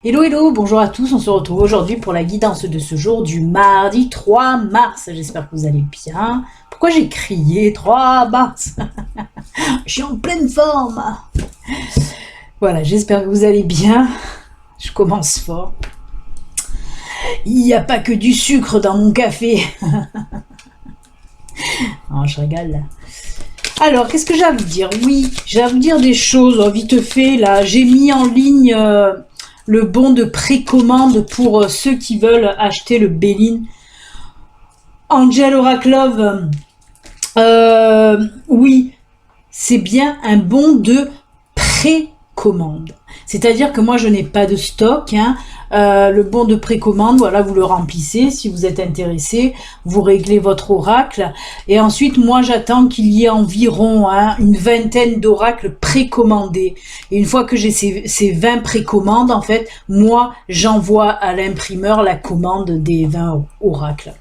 Hello hello, bonjour à tous, on se retrouve aujourd'hui pour la guidance de ce jour du mardi 3 mars. J'espère que vous allez bien. Pourquoi j'ai crié 3 mars? Je suis en pleine forme. Voilà, j'espère que vous allez bien. Je commence fort. Il n'y a pas que du sucre dans mon café. Non, je régale là. Alors, qu'est-ce que j'ai à vous dire? Oui, j'ai à vous dire des choses, vite fait, là. J'ai mis en ligne le bon de précommande pour ceux qui veulent acheter le Béline. Angel Oraklov, oui, c'est bien un bon de précommande. C'est-à-dire que moi, je n'ai pas de stock. Le bon de précommande, voilà, vous le remplissez. Si vous êtes intéressé, vous réglez votre oracle. Et ensuite, moi, j'attends qu'il y ait environ une vingtaine d'oracles précommandés. Et une fois que j'ai ces 20 précommandes, en fait, moi, j'envoie à l'imprimeur la commande des 20 oracles.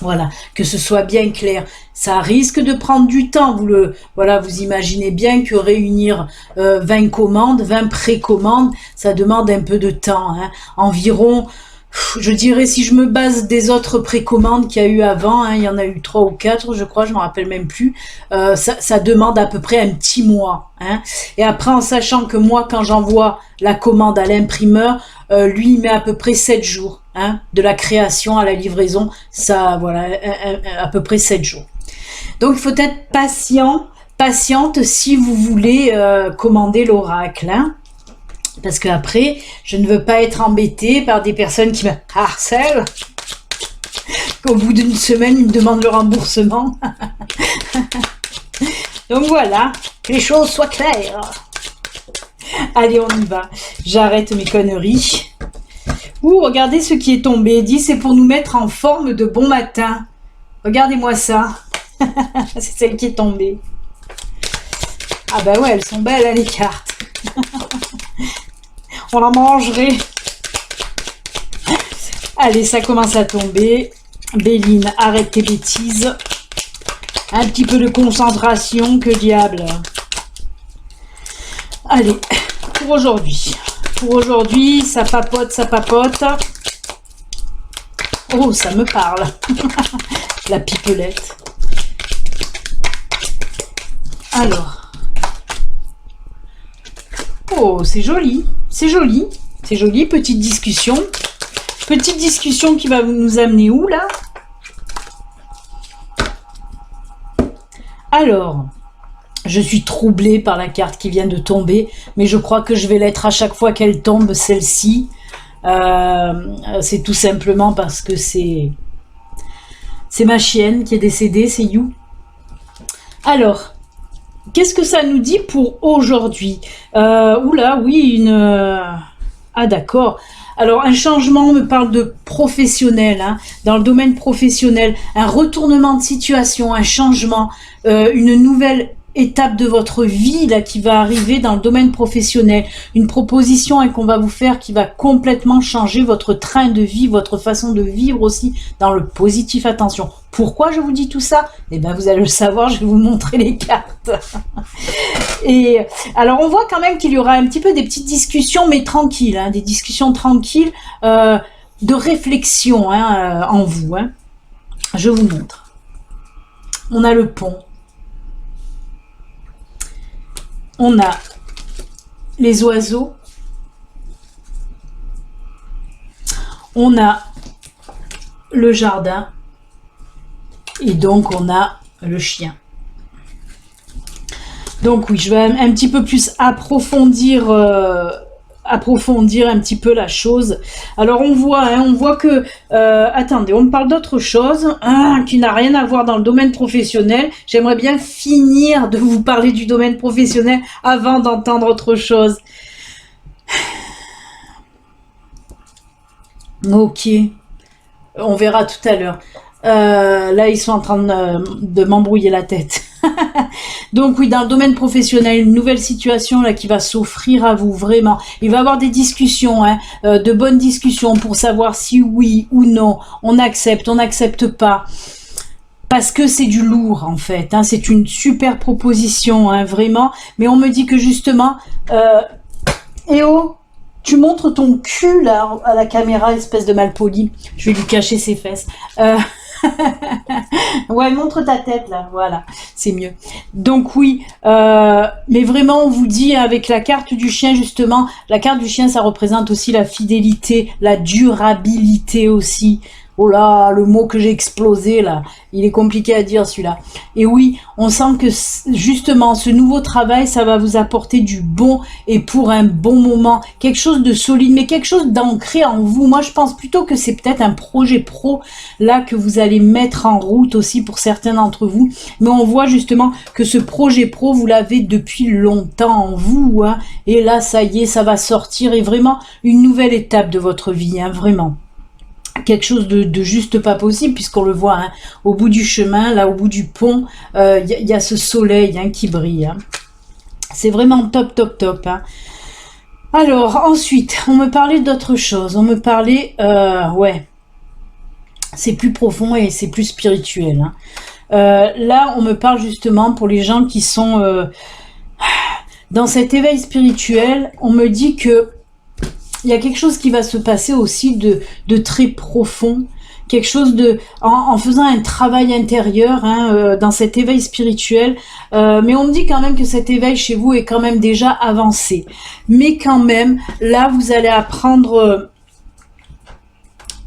Voilà, que ce soit bien clair. Ça risque de prendre du temps. Vous imaginez bien que réunir 20 commandes, 20 précommandes, ça demande un peu de temps. Environ, je dirais, si je me base des autres précommandes qu'il y a eu avant, il y en a eu 3 ou 4, je crois, je ne me rappelle même plus, ça demande à peu près un petit mois. Et après, en sachant que moi, quand j'envoie la commande à l'imprimeur, lui, il met à peu près 7 jours. De la création à la livraison, ça, voilà, à peu près 7 jours. Donc, il faut être patiente si vous voulez commander l'oracle. Parce que après, je ne veux pas être embêtée par des personnes qui me harcèlent. Au bout d'une semaine, ils me demandent le remboursement. Donc voilà, que les choses soient claires. Allez, on y va. J'arrête mes conneries. Ouh, regardez ce qui est tombé. Dit, c'est pour nous mettre en forme de bon matin. Regardez-moi ça. C'est celle qui est tombée. Ah bah ouais, elles sont belles, les cartes. On en mangerait. Allez, ça commence à tomber. Béline, arrête tes bêtises. Un petit peu de concentration, que diable. Pour aujourd'hui. Pour aujourd'hui, ça papote. Oh, ça me parle. La pipelette. Alors. Oh, c'est joli. C'est joli. Petite discussion. Petite discussion qui va nous amener où, là? Alors, je suis troublée par la carte qui vient de tomber, mais je crois que je vais l'être à chaque fois qu'elle tombe, celle-ci. C'est tout simplement parce que c'est ma chienne qui est décédée, c'est You. Alors, qu'est-ce que ça nous dit pour aujourd'hui? Oula, oui, Ah d'accord. Alors, un changement, on me parle de professionnel, dans le domaine professionnel, un retournement de situation, un changement, une nouvelle étape de votre vie là qui va arriver dans le domaine professionnel, une proposition qu'on va vous faire qui va complètement changer votre train de vie, votre façon de vivre aussi dans le positif. Attention, pourquoi je vous dis tout ça? Eh bien, vous allez le savoir, je vais vous montrer les cartes. Et alors, on voit quand même qu'il y aura un petit peu des petites discussions, mais tranquilles, des discussions tranquilles, de réflexion en vous. Je vous montre. On a le pont. On a les oiseaux. On a le jardin. Et donc, on a le chien. Donc oui, je vais un petit peu plus approfondir un petit peu la chose. Alors on voit que attendez, on me parle d'autre chose qui n'a rien à voir dans le domaine professionnel. J'aimerais bien finir de vous parler du domaine professionnel avant d'entendre autre chose. Ok, on verra tout à l'heure. Là, ils sont en train de m'embrouiller la tête. Donc oui, dans le domaine professionnel, une nouvelle situation là qui va s'offrir à vous, vraiment. Il va y avoir des discussions, de bonnes discussions pour savoir si oui ou non, on n'accepte pas. Parce que c'est du lourd en fait, c'est une super proposition, vraiment. Mais on me dit que justement, tu montres ton cul là à la caméra, espèce de malpoli. Je vais lui cacher ses fesses. Ouais, montre ta tête là, voilà, c'est mieux. Donc oui, mais vraiment on vous dit avec la carte du chien justement, la carte du chien ça représente aussi la fidélité, la durabilité aussi. Oh là, le mot que j'ai explosé là, il est compliqué à dire celui-là. Et oui, on sent que justement ce nouveau travail, ça va vous apporter du bon et pour un bon moment, quelque chose de solide, mais quelque chose d'ancré en vous. Moi, je pense plutôt que c'est peut-être un projet pro là que vous allez mettre en route aussi pour certains d'entre vous. Mais on voit justement que ce projet pro, vous l'avez depuis longtemps en vous, hein, et là, ça y est, ça va sortir et vraiment une nouvelle étape de votre vie, hein, vraiment. Quelque chose de juste pas possible puisqu'on le voit, hein, au bout du chemin, là au bout du pont, y a ce soleil, hein, qui brille, hein. C'est vraiment top top top, hein. Alors ensuite on me parlait d'autre chose, on me parlait ouais, c'est plus profond et c'est plus spirituel, hein. Là on me parle justement pour les gens qui sont dans cet éveil spirituel. On me dit que il y a quelque chose qui va se passer aussi de très profond, quelque chose en faisant un travail intérieur, hein, dans cet éveil spirituel. Mais on me dit quand même que cet éveil chez vous est quand même déjà avancé. Mais quand même, là, vous allez apprendre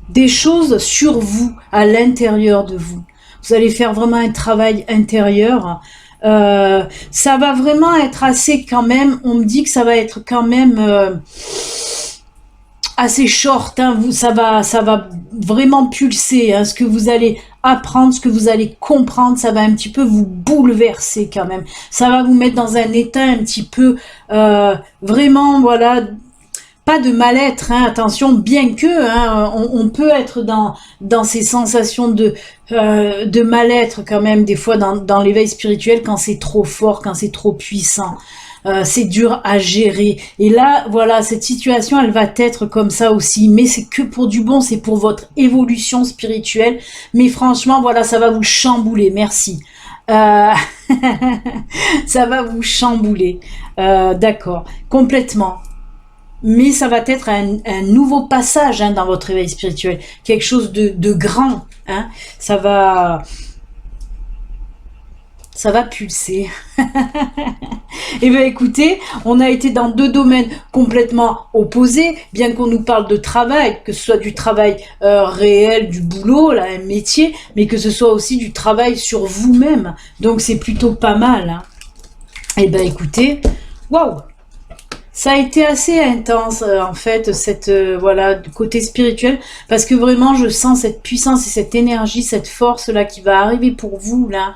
des choses sur vous, à l'intérieur de vous. Vous allez faire vraiment un travail intérieur. Ça va vraiment être assez quand même, on me dit que ça va être quand même... assez short, hein, ça va vraiment pulser, hein, ce que vous allez apprendre, ce que vous allez comprendre, ça va un petit peu vous bouleverser quand même. Ça va vous mettre dans un état un petit peu vraiment, voilà, pas de mal-être, hein, attention, bien que hein, on peut être dans ces sensations de mal-être quand même des fois dans l'éveil spirituel quand c'est trop fort, quand c'est trop puissant. C'est dur à gérer. Et là, voilà, cette situation, elle va être comme ça aussi. Mais c'est que pour du bon, c'est pour votre évolution spirituelle. Mais franchement, voilà, ça va vous chambouler. Merci. Ça va vous chambouler. D'accord. Complètement. Mais ça va être un nouveau passage, hein, dans votre éveil spirituel. Quelque chose de grand. Hein. Ça va pulser. Et bien écoutez, on a été dans deux domaines complètement opposés, bien qu'on nous parle de travail, que ce soit du travail réel, du boulot, là, un métier, mais que ce soit aussi du travail sur vous-même. Donc c'est plutôt pas mal, hein. Et bien écoutez, waouh, ça a été assez intense en fait, cette voilà, côté spirituel, parce que vraiment je sens cette puissance et cette énergie, cette force là qui va arriver pour vous là.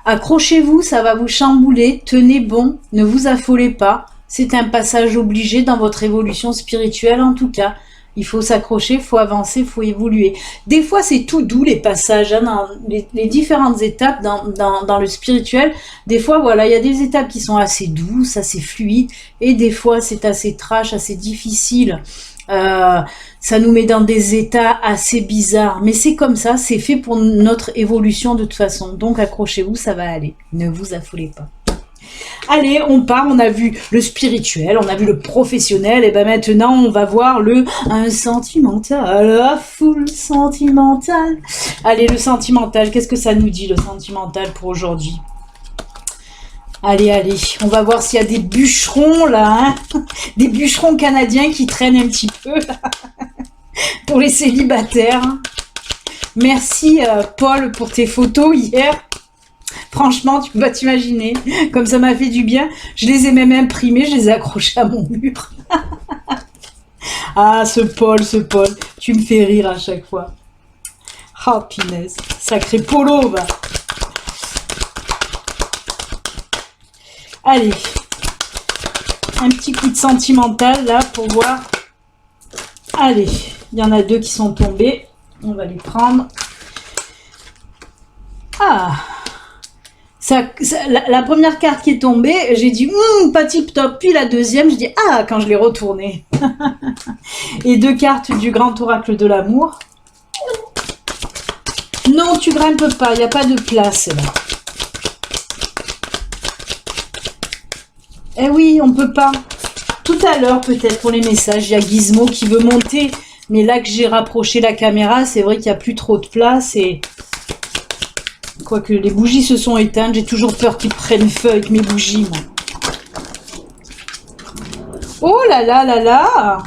Accrochez-vous, ça va vous chambouler, tenez bon, ne vous affolez pas, c'est un passage obligé dans votre évolution spirituelle en tout cas. Il faut s'accrocher, il faut avancer, il faut évoluer. Des fois, c'est tout doux les passages, hein, dans les différentes étapes dans le spirituel. Des fois, voilà, il y a des étapes qui sont assez douces, assez fluides, et des fois, c'est assez trash, assez difficile. Ça nous met dans des états assez bizarres, mais c'est comme ça, c'est fait pour notre évolution de toute façon. Donc accrochez-vous, ça va aller. Ne vous affolez pas. Allez, on part, on a vu le spirituel, on a vu le professionnel, et ben maintenant on va voir un sentimental, la foule sentimentale. Allez, le sentimental, qu'est-ce que ça nous dit le sentimental pour aujourd'hui? Allez, allez, on va voir s'il y a des bûcherons là, hein, des bûcherons canadiens qui traînent un petit peu là, pour les célibataires. Merci Paul pour tes photos hier. Franchement, tu peux pas t'imaginer, comme ça m'a fait du bien. Je les ai même imprimés, je les ai accrochés à mon mur. Ah, ce Paul, tu me fais rire à chaque fois. Oh, punaise, sacré Polo, va. Allez, un petit coup de sentimental là pour voir. Allez, il y en a deux qui sont tombés. On va les prendre. Ah, la première carte qui est tombée, j'ai dit pas tip top. Puis la deuxième, je dis ah quand je l'ai retournée. Et deux cartes du grand oracle de l'amour. Non, tu grimpes pas, il n'y a pas de place là. Eh oui, on peut pas. tout à l'heure peut-être pour les messages. Il y a Gizmo qui veut monter, mais là que j'ai rapproché la caméra, c'est vrai qu'il n'y a plus trop de place et quoique les bougies se sont éteintes, j'ai toujours peur qu'ils prennent feu avec mes bougies. Moi. Oh là là là là!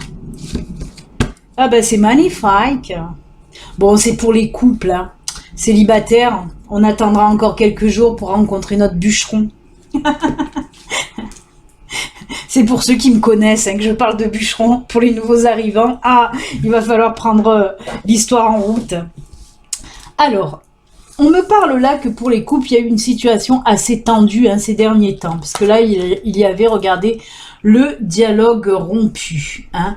Ah ben c'est magnifique. Bon, c'est pour les couples, hein. Célibataires. On attendra encore quelques jours pour rencontrer notre bûcheron. C'est pour ceux qui me connaissent hein, que je parle de bûcheron. Pour les nouveaux arrivants, ah, il va falloir prendre l'histoire en route. Alors, on me parle là que pour les couples, il y a eu une situation assez tendue hein, ces derniers temps. Parce que là, il y avait, regardez, le dialogue rompu. Hein.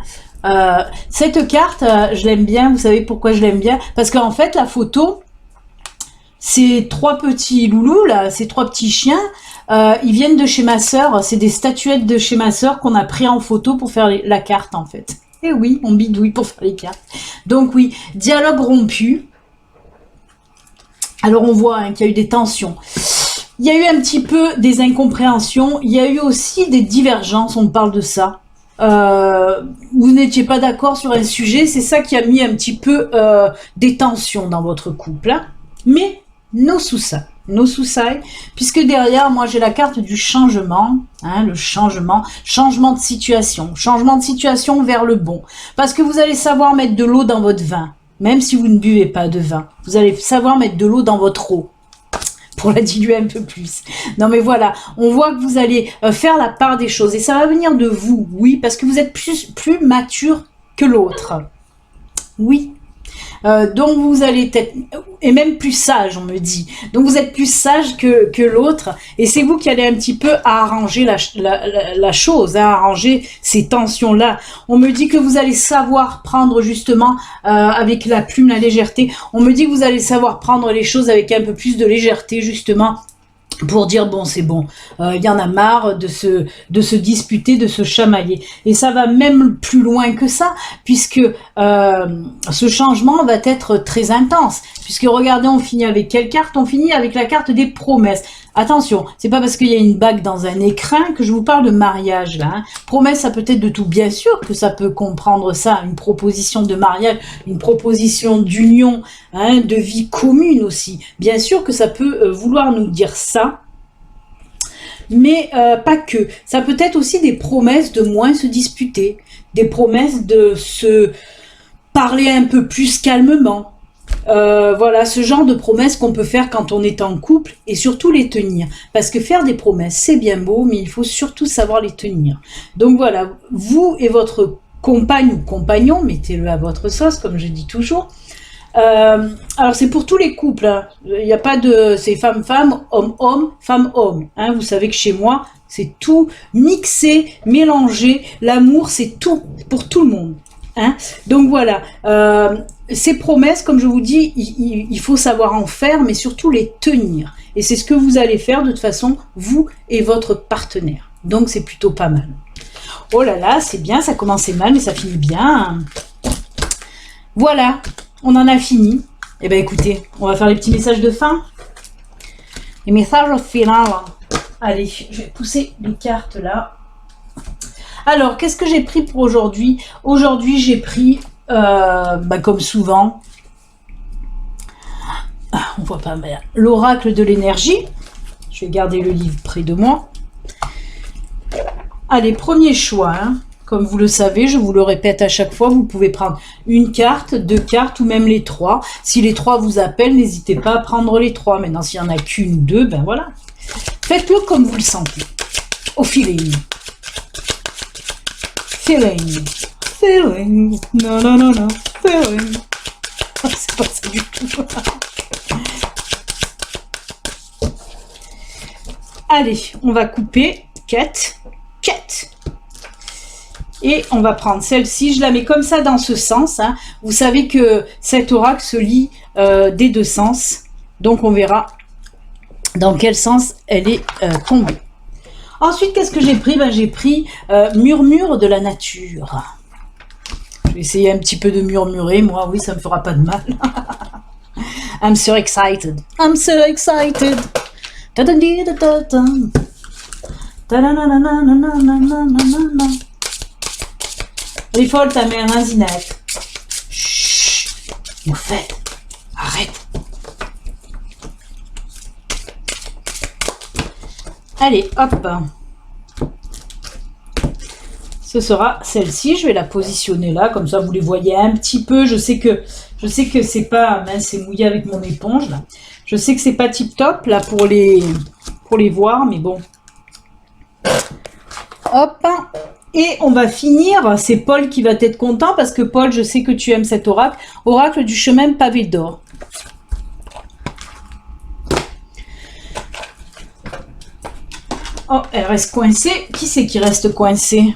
Cette carte, je l'aime bien. Vous savez pourquoi je l'aime bien? Parce qu'en fait, la photo, ces 3 petits loulous, là, ces 3 petits chiens, ils viennent de chez ma sœur. C'est des statuettes de chez ma sœur qu'on a pris en photo pour faire la carte, en fait. Et oui, on bidouille pour faire les cartes. Donc oui, dialogue rompu. Alors on voit hein, qu'il y a eu des tensions. Il y a eu un petit peu des incompréhensions. Il y a eu aussi des divergences, on parle de ça. Vous n'étiez pas d'accord sur un sujet. C'est ça qui a mis un petit peu des tensions dans votre couple. Hein. Mais no suicide, puisque derrière, moi j'ai la carte du changement, hein, le changement de situation vers le bon. Parce que vous allez savoir mettre de l'eau dans votre vin. Même si vous ne buvez pas de vin, vous allez savoir mettre de l'eau dans votre eau pour la diluer un peu plus. Non mais voilà, on voit que vous allez faire la part des choses et ça va venir de vous, oui, parce que vous êtes plus mature que l'autre. Oui. Donc vous allez être, et même plus sage, on me dit. Donc vous êtes plus sage que l'autre, et c'est vous qui allez un petit peu arranger la chose, hein, arranger ces tensions-là. On me dit que vous allez savoir prendre justement, avec la plume, la légèreté, on me dit que vous allez savoir prendre les choses avec un peu plus de légèreté, justement, pour dire bon c'est bon, il y en a marre de se disputer, de se chamailler. Et ça va même plus loin que ça, puisque ce changement va être très intense. Puisque regardez, on finit avec quelle carte? On finit avec la carte des promesses. Attention, c'est pas parce qu'il y a une bague dans un écrin que je vous parle de mariage là. Hein. Promesse, ça peut être de tout. Bien sûr que ça peut comprendre ça, une proposition de mariage, une proposition d'union, hein, de vie commune aussi. Bien sûr que ça peut vouloir nous dire ça. Mais pas que. Ça peut être aussi des promesses de moins se disputer, des promesses de se parler un peu plus calmement. Voilà, ce genre de promesses qu'on peut faire quand on est en couple et surtout les tenir. Parce que faire des promesses, c'est bien beau, mais il faut surtout savoir les tenir. Donc voilà, vous et votre compagne ou compagnon, mettez-le à votre sauce, comme je dis toujours. Alors c'est pour tous les couples, hein. Il n'y a pas de, c'est femme-femme, homme-homme, femme-homme. Hein. Vous savez que chez moi, c'est tout mixé, mélangé. L'amour, c'est tout, pour tout le monde. Hein. Donc voilà, ces promesses, comme je vous dis, il faut savoir en faire, mais surtout les tenir. Et c'est ce que vous allez faire de toute façon, vous et votre partenaire. Donc c'est plutôt pas mal. Oh là là, c'est bien, ça commençait mal, mais ça finit bien. Voilà, on en a fini. Eh bien écoutez, on va faire les petits messages de fin. Les messages finaux. Allez, je vais pousser les cartes là. Alors, qu'est-ce que j'ai pris pour aujourd'hui? Aujourd'hui, j'ai pris, comme souvent, on voit pas bien, l'oracle de l'énergie. Je vais garder le livre près de moi. Allez, premier choix. Hein. Comme vous le savez, je vous le répète à chaque fois, vous pouvez prendre une carte, 2 cartes ou même les 3. Si les 3 vous appellent, n'hésitez pas à prendre les 3. Maintenant, s'il n'y en a qu'une ou 2, ben voilà. Faites-le comme vous le sentez. Au feeling. Feeling, non, feeling. C'est pas ça du tout. Allez, on va couper 4. Et on va prendre celle-ci, je la mets comme ça dans ce sens. Hein. Vous savez que cet oracle se lit des 2 sens. Donc on verra dans quel sens elle est tombée. Ensuite, qu'est-ce que j'ai pris? J'ai pris murmure de la nature. Je vais essayer un petit peu de murmurer. Moi, oui, ça me fera pas de mal. I'm so excited. I'm so excited. Elle est folle ta mère, hein, Zinette. Chut, nous faites. Arrête. Allez, hop. Ce sera celle-ci. Je vais la positionner là, comme ça vous les voyez un petit peu. Je sais que c'est pas, mince, c'est mouillé avec mon éponge là. Je sais que c'est pas tip top là pour les voir, mais bon. Hop. Et on va finir. C'est Paul qui va être content parce que Paul, je sais que tu aimes cet oracle. Oracle du chemin pavé d'or. Oh, elle reste coincée. Qui c'est qui reste coincé?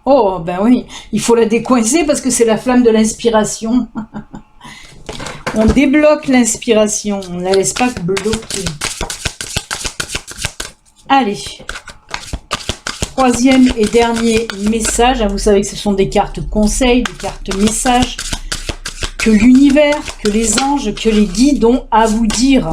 Oh, ben oui, il faut la décoincer parce que c'est la flamme de l'inspiration. On débloque l'inspiration, on ne la laisse pas bloquer. Allez, troisième et dernier message. Vous savez que ce sont des cartes conseils, des cartes messages que l'univers, que les anges, que les guides ont à vous dire.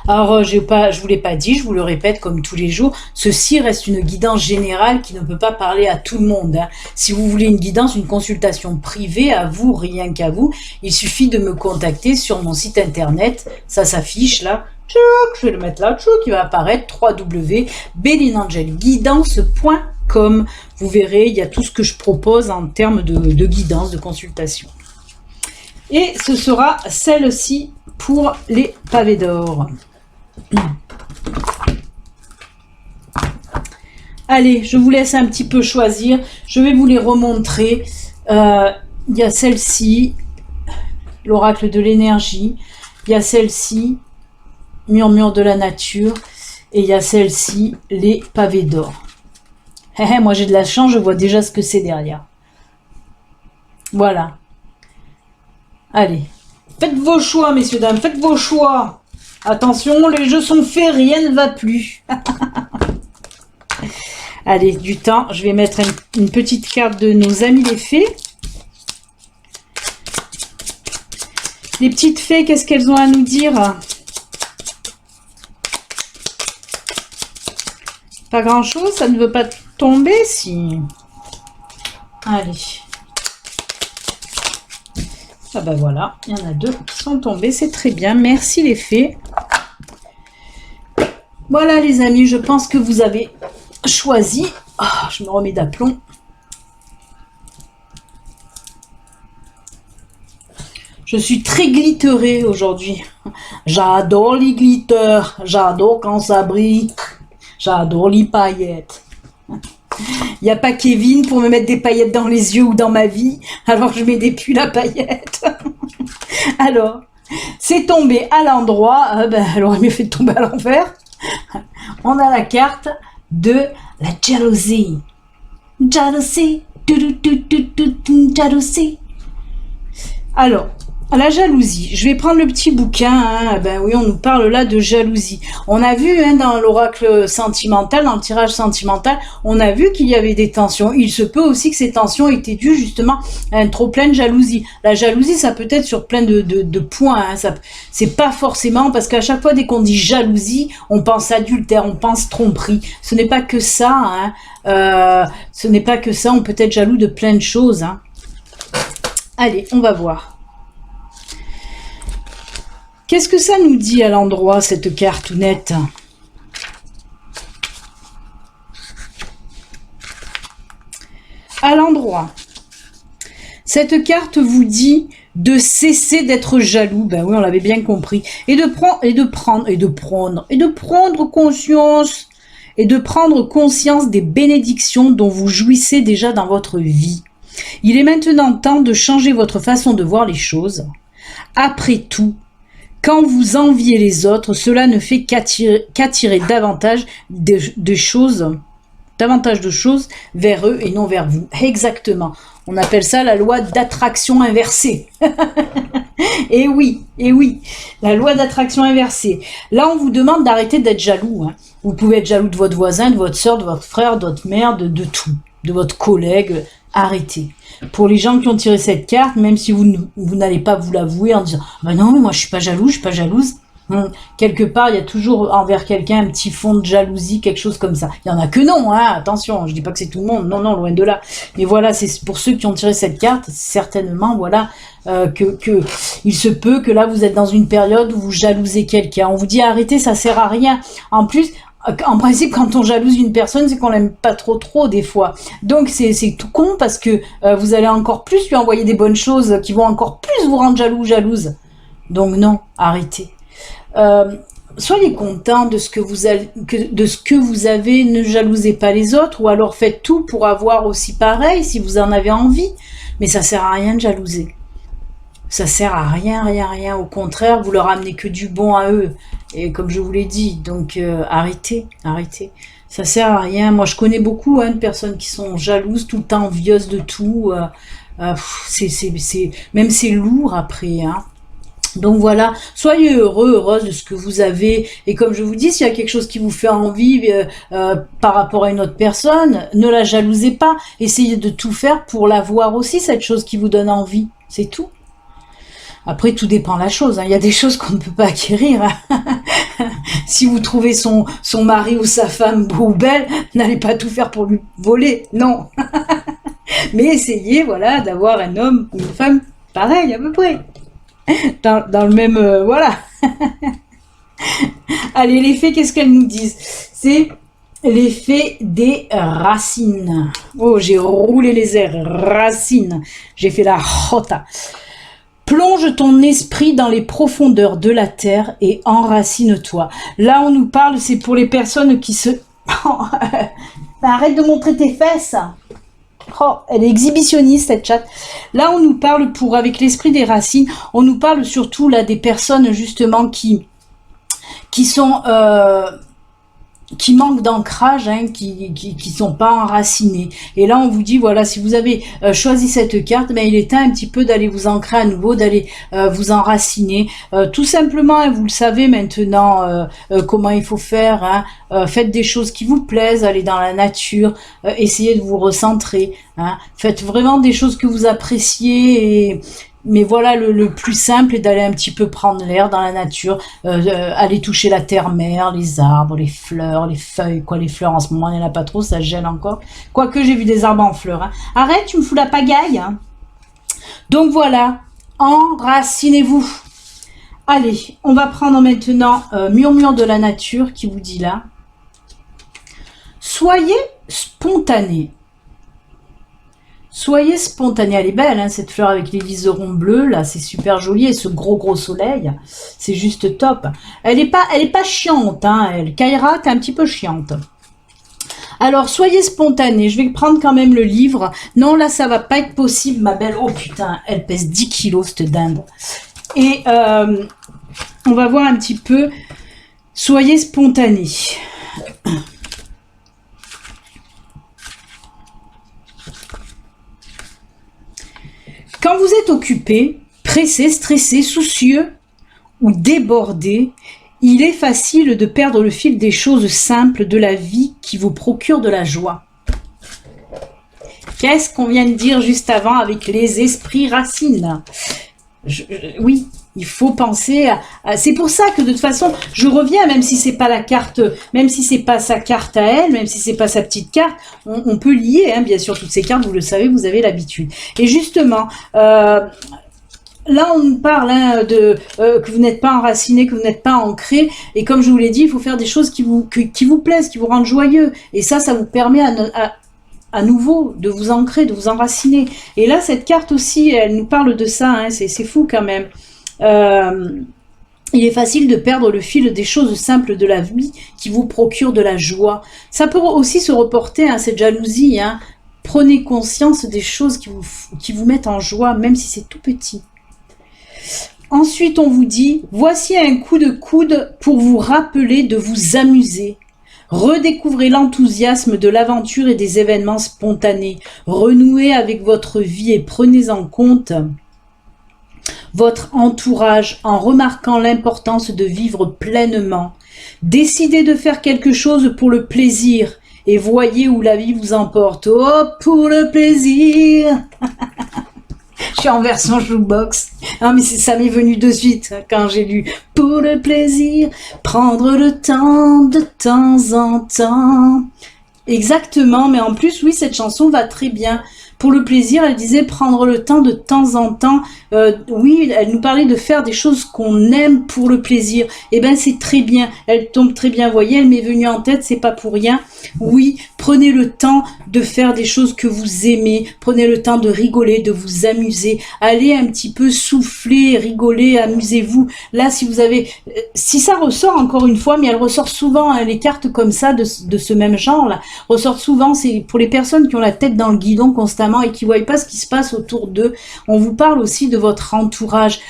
Alors, je vous l'ai pas dit, je vous le répète comme tous les jours, ceci reste une guidance générale qui ne peut pas parler à tout le monde. Hein. Si vous voulez une guidance, une consultation privée, à vous, rien qu'à vous, il suffit de me contacter sur mon site internet, ça s'affiche là, je vais le mettre là, qui va apparaître, www.belinangelguidance.com. Vous verrez, il y a tout ce que je propose en termes de guidance, de consultation. Et ce sera celle-ci pour les pavés d'or. Allez, je vous laisse un petit peu choisir. Je vais vous les remontrer. Il y a celle-ci, l'oracle de l'énergie. Il y a celle-ci, murmure de la nature. Et il y a celle-ci, les pavés d'or. Moi, j'ai de la chance, je vois déjà ce que c'est derrière. Voilà. Allez, faites vos choix, messieurs, dames, faites vos choix. Attention, les jeux sont faits, rien ne va plus. Allez, du temps, je vais mettre une petite carte de nos amis les fées. Les petites fées, qu'est-ce qu'elles ont à nous dire? Pas grand-chose, ça ne veut pas tomber, si. Allez. Ah ben voilà, il y en a deux qui sont tombés, c'est très bien, merci les fées. Voilà les amis, je pense que vous avez choisi. Oh, je me remets d'aplomb. Je suis très glitterée aujourd'hui. J'adore les glitters, j'adore quand ça brille, j'adore les paillettes. Il n'y a pas Kevin pour me mettre des paillettes dans les yeux ou dans ma vie, alors je mets des pulls à paillettes. Alors, c'est tombé à l'endroit, elle aurait mieux fait de tomber à l'envers. On a la carte de la jalousie. Jalousie, jalousie. Alors, la jalousie, je vais prendre le petit bouquin, hein. Ben oui, on nous parle là de jalousie. On a vu dans l'oracle sentimental, dans le tirage sentimental, on a vu qu'il y avait des tensions. Il se peut aussi que ces tensions étaient dues justement à un trop plein de jalousie. La jalousie, ça peut être sur plein de points. Hein. C'est pas forcément, parce qu'à chaque fois dès qu'on dit jalousie, on pense adultère, on pense tromperie. Ce n'est pas que ça. Hein. Ce n'est pas que ça, on peut être jaloux de plein de choses. Hein. Allez, on va voir. Qu'est-ce que ça nous dit à l'endroit, cette cartounette? À l'endroit, cette carte vous dit de cesser d'être jaloux. Ben oui, on l'avait bien compris. Et de prendre conscience, et de prendre conscience des bénédictions dont vous jouissez déjà dans votre vie. Il est maintenant temps de changer votre façon de voir les choses. Après tout, quand vous enviez les autres, cela ne fait qu'attirer davantage de choses vers eux et non vers vous. Exactement. On appelle ça la loi d'attraction inversée. Et oui, la loi d'attraction inversée. Là, on vous demande d'arrêter d'être jaloux. Hein. Vous pouvez être jaloux de votre voisin, de votre soeur, de votre frère, de votre mère, de tout, de votre collègue. Arrêtez. Pour les gens qui ont tiré cette carte, même si vous n'allez pas vous l'avouer en disant « Ben non, mais moi je suis pas jaloux, je suis pas jalouse », Quelque part, il y a toujours envers quelqu'un un petit fond de jalousie, quelque chose comme ça. Il y en a que non, hein, attention, je dis pas que c'est tout le monde, non, non, loin de là. Mais voilà, c'est pour ceux qui ont tiré cette carte, certainement, voilà, que il se peut que là, vous êtes dans une période où vous jalousez quelqu'un. On vous dit arrêtez, ça sert à rien. En plus, en principe, quand on jalouse une personne, c'est qu'on l'aime pas trop des fois. Donc c'est tout con parce que vous allez encore plus lui envoyer des bonnes choses qui vont encore plus vous rendre jalouse. Donc non, arrêtez. Soyez content de ce que vous avez, ne jalousez pas les autres, ou alors faites tout pour avoir aussi pareil si vous en avez envie, mais ça sert à rien de jalouser. Ça sert à rien, au contraire, vous leur amenez que du bon à eux, et comme je vous l'ai dit, donc arrêtez, ça sert à rien. Moi je connais beaucoup de personnes qui sont jalouses, tout le temps envieuses de tout, même c'est lourd après, hein. Donc voilà, soyez heureux, heureuse de ce que vous avez, et comme je vous dis, s'il y a quelque chose qui vous fait envie par rapport à une autre personne, ne la jalousez pas, essayez de tout faire pour l'avoir aussi, cette chose qui vous donne envie, c'est tout. Après, tout dépend de la chose, hein. Il y a des choses qu'on ne peut pas acquérir, hein. Si vous trouvez son mari ou sa femme beau ou belle, n'allez pas tout faire pour lui voler, non. Mais essayez, voilà, d'avoir un homme ou une femme pareil, à peu près. Dans le même... voilà. Allez, les fées, qu'est-ce qu'elles nous disent? C'est l'effet des racines. Oh, j'ai roulé les airs. Racines. J'ai fait la jota. Plonge ton esprit dans les profondeurs de la terre et enracine-toi. Là, on nous parle, c'est pour les personnes qui se... Arrête de montrer tes fesses. Oh, elle est exhibitionniste cette chatte. Là, on nous parle avec l'esprit des racines. On nous parle surtout là des personnes justement qui sont qui manquent d'ancrage, hein, qui sont pas enracinés. Et là, on vous dit voilà, si vous avez choisi cette carte, ben il est temps un petit peu d'aller vous ancrer à nouveau, d'aller vous enraciner. Tout simplement, hein, vous le savez maintenant comment il faut faire. Hein. Faites des choses qui vous plaisent, allez dans la nature, essayez de vous recentrer. Hein. Faites vraiment des choses que vous appréciez mais voilà, le plus simple est d'aller un petit peu prendre l'air dans la nature, aller toucher la terre-mère, les arbres, les fleurs, les feuilles, quoi, les fleurs en ce moment, il n'y en a pas trop, ça gèle encore. Quoique j'ai vu des arbres en fleurs. Hein. Arrête, tu me fous la pagaille. Hein. Donc voilà, enracinez-vous. Allez, on va prendre maintenant Murmure de la nature qui vous dit là. Soyez spontané. Soyez spontané, elle est belle, hein, cette fleur avec les liserons bleus, là, c'est super joli, et ce gros soleil, c'est juste top. Elle est pas chiante, hein, elle. Kaira, t'es un petit peu chiante. Alors, soyez spontané, je vais prendre quand même le livre. Non, là, ça va pas être possible, ma belle. Oh putain, elle pèse 10 kilos, cette dinde. Et on va voir un petit peu. Soyez spontané. Quand vous êtes occupé, pressé, stressé, soucieux ou débordé, il est facile de perdre le fil des choses simples de la vie qui vous procurent de la joie. Qu'est-ce qu'on vient de dire juste avant avec les esprits racines? Oui, il faut penser à... C'est pour ça que de toute façon, je reviens, même si c'est pas la carte, même si c'est pas sa carte à elle, même si c'est pas sa petite carte, on peut lier, hein, bien sûr, toutes ces cartes, vous le savez, vous avez l'habitude. Et justement, là, on nous parle hein, que vous n'êtes pas enraciné, que vous n'êtes pas ancré, et comme je vous l'ai dit, il faut faire des choses qui vous plaisent, qui vous rendent joyeux, et ça vous permet à nouveau de vous ancrer, de vous enraciner. Et là, cette carte aussi, elle nous parle de ça, hein, c'est fou quand même. Il est facile de perdre le fil des choses simples de la vie qui vous procurent de la joie. Ça peut aussi se reporter à cette jalousie. Hein. Prenez conscience des choses qui vous mettent en joie, même si c'est tout petit. Ensuite, on vous dit, voici un coup de coude pour vous rappeler de vous amuser. Redécouvrez l'enthousiasme de l'aventure et des événements spontanés. Renouez avec votre vie et prenez en compte votre entourage en remarquant l'importance de vivre pleinement. Décidez de faire quelque chose pour le plaisir et voyez où la vie vous emporte. Oh, pour le plaisir. Je suis en version jukebox. Non, mais ça m'est venu de suite quand j'ai lu « Pour le plaisir, prendre le temps de temps en temps ». Exactement, mais en plus, oui, cette chanson va très bien. Pour le plaisir, elle disait prendre le temps en temps. Oui, elle nous parlait de faire des choses qu'on aime pour le plaisir. Eh ben, c'est très bien. Elle tombe très bien. Vous voyez, elle m'est venue en tête, c'est pas pour rien. Oui, prenez le temps de faire des choses que vous aimez. Prenez le temps de rigoler, de vous amuser. Allez un petit peu souffler, rigoler, amusez-vous. Là, si vous avez, si ça ressort encore une fois, mais elle ressort souvent, hein, les cartes comme ça de ce même genre là ressortent souvent. C'est pour les personnes qui ont la tête dans le guidon constamment et qui ne voient pas ce qui se passe autour d'eux. On vous parle aussi de votre entourage.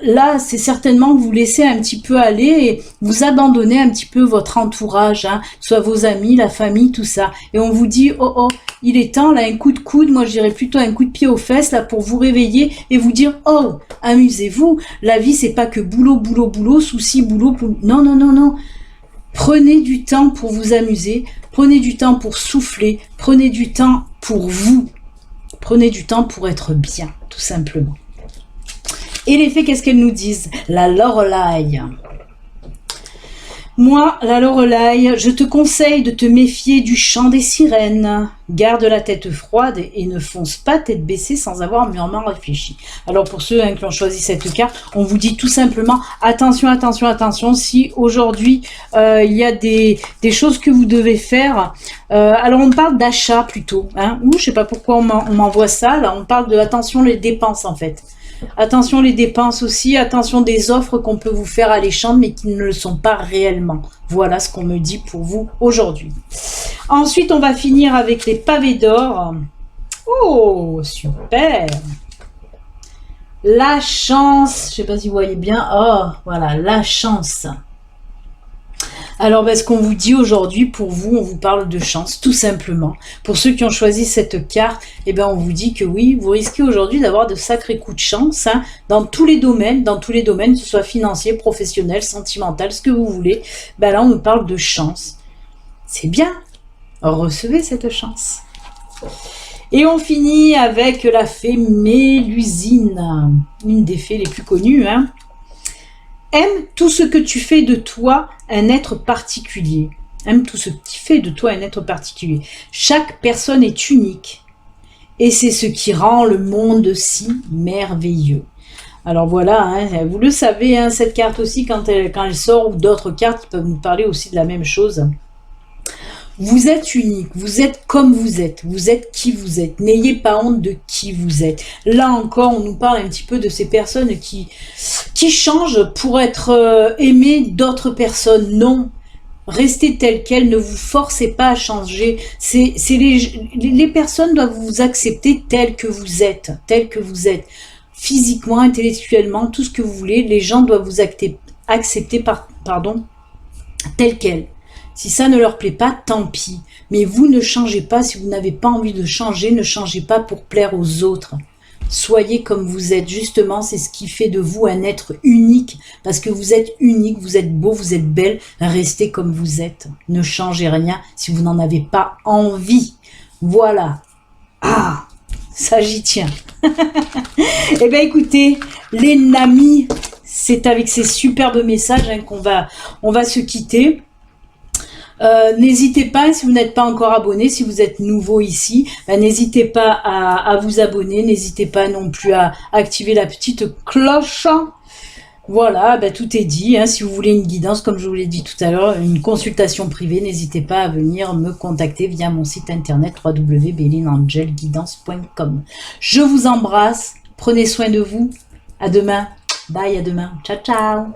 Là, c'est certainement que vous laissez un petit peu aller et vous abandonnez un petit peu votre entourage, hein, soit vos amis, la famille, tout ça. Et on vous dit, oh, oh, il est temps, là, un coup de coude, moi je dirais plutôt un coup de pied aux fesses, là, pour vous réveiller et vous dire, oh, amusez-vous. La vie, c'est pas que boulot, boulot, boulot, souci, boulot, boulot. Non, non, non, non. Prenez du temps pour vous amuser, prenez du temps pour souffler, prenez du temps pour vous. Prenez du temps pour être bien, tout simplement. Et les fées, qu'est-ce qu'elles nous disent? La Lorelai. Moi, la Lorelai, je te conseille de te méfier du chant des sirènes. Garde la tête froide et ne fonce pas tête baissée sans avoir mûrement réfléchi. Alors pour ceux qui ont choisi cette carte, on vous dit tout simplement attention, attention, attention. Si aujourd'hui il y a des choses que vous devez faire, alors on parle d'achat plutôt, hein, ou je sais pas pourquoi on m'envoie ça. Là, on parle de attention les dépenses en fait. Attention les dépenses aussi, attention des offres qu'on peut vous faire alléchantes mais qui ne le sont pas réellement. Voilà ce qu'on me dit pour vous aujourd'hui. Ensuite, on va finir avec les pavés d'or. Oh, super! La chance, je sais pas si vous voyez bien. Oh, voilà, la chance. Alors, ce qu'on vous dit aujourd'hui, pour vous, on vous parle de chance, tout simplement. Pour ceux qui ont choisi cette carte, eh ben, on vous dit que oui, vous risquez aujourd'hui d'avoir de sacrés coups de chance, hein, dans tous les domaines, que ce soit financier, professionnel, sentimental, ce que vous voulez. Ben là, on nous parle de chance. C'est bien. Recevez cette chance. Et on finit avec la fée Mélusine, une des fées les plus connues, hein. Aime tout ce que tu fais de toi un être particulier. Aime tout ce qui fait de toi un être particulier. Chaque personne est unique. Et c'est ce qui rend le monde si merveilleux. Alors voilà, hein, vous le savez, hein, cette carte aussi, quand elle sort, ou d'autres cartes qui peuvent nous parler aussi de la même chose. Vous êtes unique, vous êtes comme vous êtes qui vous êtes. N'ayez pas honte de qui vous êtes. Là encore, on nous parle un petit peu de ces personnes qui changent pour être aimées d'autres personnes. Non, restez telles quelles, ne vous forcez pas à changer. Les personnes doivent vous accepter telles que vous êtes, physiquement, intellectuellement, tout ce que vous voulez. Les gens doivent vous accepter telles quelles. Si ça ne leur plaît pas, tant pis. Mais vous ne changez pas. Si vous n'avez pas envie de changer, ne changez pas pour plaire aux autres. Soyez comme vous êtes. Justement, c'est ce qui fait de vous un être unique. Parce que vous êtes unique, vous êtes beau, vous êtes belle. Restez comme vous êtes. Ne changez rien si vous n'en avez pas envie. Voilà. Ah, ça j'y tiens. Eh bien écoutez, les amis, c'est avec ces superbes messages, hein, on va se quitter. N'hésitez pas, si vous n'êtes pas encore abonné, si vous êtes nouveau ici, n'hésitez pas à vous abonner, n'hésitez pas non plus à activer la petite cloche. Voilà, tout est dit, hein. Si vous voulez une guidance, comme je vous l'ai dit tout à l'heure, une consultation privée, n'hésitez pas à venir me contacter via mon site internet www.belinangelguidance.com. Je vous embrasse, prenez soin de vous, à demain, bye, à demain, ciao ciao.